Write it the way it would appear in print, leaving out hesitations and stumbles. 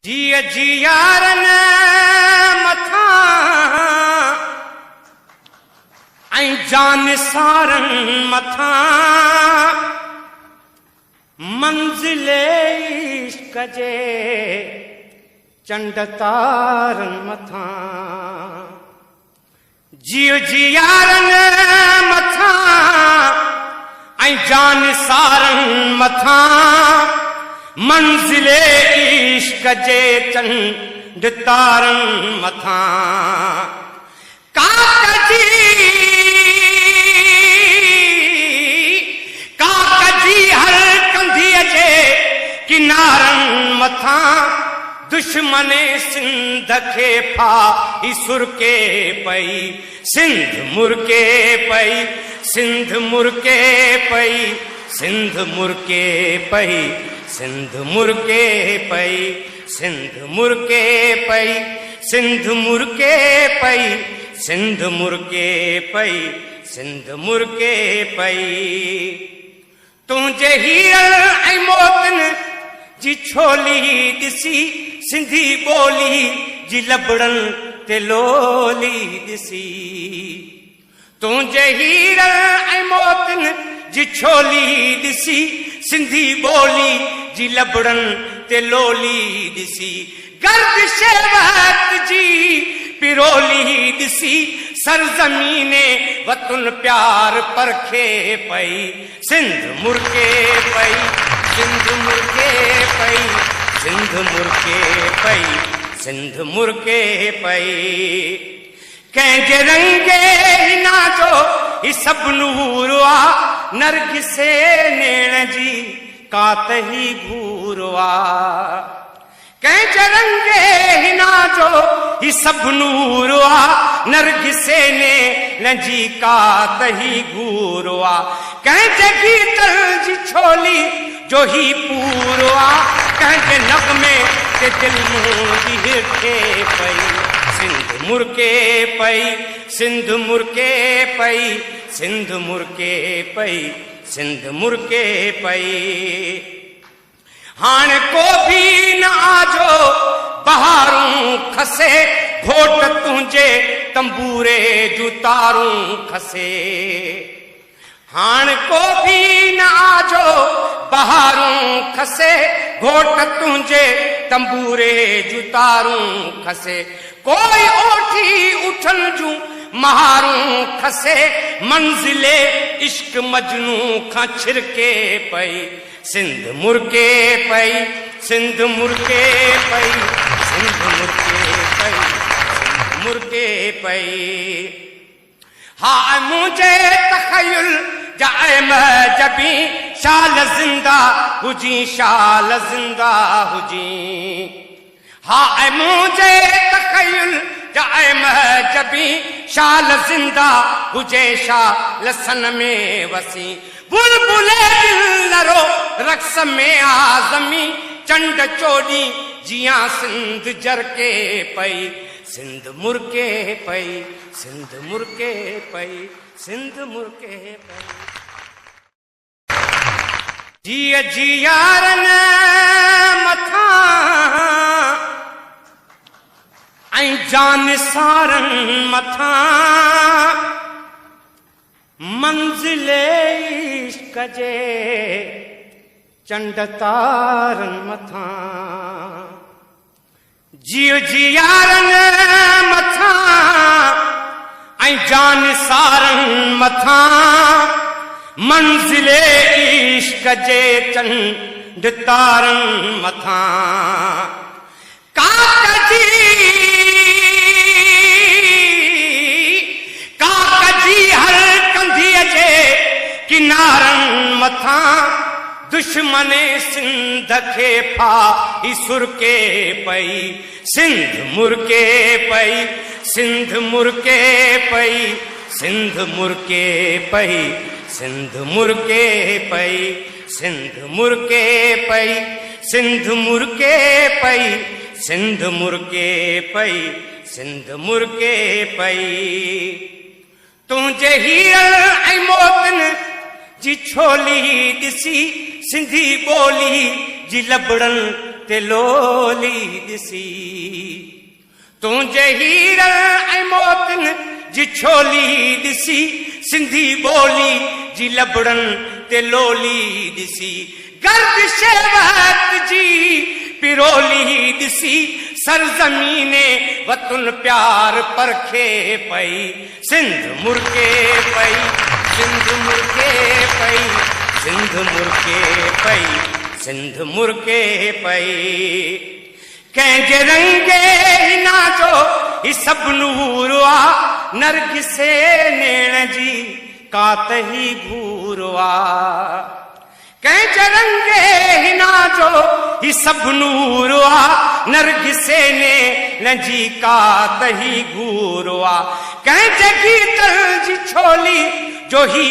जिय जियारन मथा ऐं जान सारन मथा मंजिले इश्क जे चंड तारन मथा जिय जियारन मथा ऐं जान सारन मथा मंजिले इश्क जे चंड तारन मथा काकजी हर कंधीअ जे किनारन मथा दुश्मन सिंध खे फाही सुरके पई सिंध मुरके पई सिंध मुरके पई सिंध मुरके पई सिंध मुरके पई सिंध मुरके पई सिंध मुरके पई सिंध मुरके पई सिंध मुरके पई तुंहिंजे हीरल ऐं मोतन जी छोली ॾिसी सिंधी ॿोली जी लबड़न ते लोली ॾिसी तुंहिंजे हीरल ऐं मोतन जी छोली ॾिसी सिंधी ॿोली जी लबड़न ते लोली ॾिसी गर्दिश वक़्त जी पिरोली ॾिसी सरज़मीने वतन प्यार परखे पई सिंध मुरके पई सिंध मुरके पई सिंध मुरके पई सिंध मुरके पई कंहिंजे रंगे हिना जो ही सभु नूर आ नरगिसे नेण जी कात ही घूर आ कंहिंजे रंगे हिना जो ही सभु नूर आ नरगिसे नेण जी कात ही घूर आ कंहिंजे गीतल जी छोली जो ही पूरो आ कंहिंजे नगमे ते दिल मुंहिंजी हिरके पई सिंध मुरके पई सिंध मुरके पई सिंध मुरके पई सिंध मुरके पई हाणे को भी न आजो बहारूं खसे घोट तुंहिंजे तंबूरे जूं तारूं खसे हाण को भी न आजो बहारूं खसे घोट तुंहिंजे तंबूरे जूं तारूं खसे कोई ओठी उठन जूं महारूं खसे मंजिले इश्क मजनू खां छिरके पई सिंध मुरके पई सिंध मुरके पई सिंध मुरके पई सिंध मुरके पई हा मुंहिंजे तख़युल जाए महजबी शाल जिंदा हुजी शाल जिंदा हुजी हा मुंहिंजे तख़युल जाए महजबी शाल जिंदा हुजे शाल सन में वसी बुलबुले दिल लरो रक्स में आज़मी चंड चोडी जिया सिंध जरके पई सिंध मुरके पई सिंध मुरके पई सिंध मुरके पई जिय जियारन मथा ऐं जान सारन मथा मंजिले इश्क जे चंड तारन मथा जिय जियारन मथा ऐं जान सारन मथा मंजिले इश्क जे चंड तारन मथा काकजी हर कंधीअ जे किनारन मथा दुश्मन सिंध खे फाही सुरके पई सिंध मुरके पई सिंध मुरके पई सिंध मुरके पई सिंध मुरके पई सिंध मुरके पई सिंध मुरके पई सिंध मुरके पई सिंध मुरके पई तुंहिंजे हीरल ऐं मोतन जी छोली ॾिसी सिंधी ॿोली जी लबड़न ते लोली दिसी तुझे हीरन ऐं मोतिन जी छोली दिसी सिंधी ॿोली जी लबड़न ते लोली दिसी गर्दिश वक़्त जी पिरोली दिसी सरज़मीने वतन प्यार परखे पई सिंध मुर्के पई सिंध मुर्के पई सिंध मुर्के पई सिंध मुर्के पई कंहिंजे रंगे हिना जो ही सभु नूर आ नरगिसे नेण जी कात ही घूर आ कंहिंजे रंगे हिना जो ही सभु नूर आ नरगिसे नेण जी कात ही घूर आ कंहिंजे गीतल जी छोली जो ही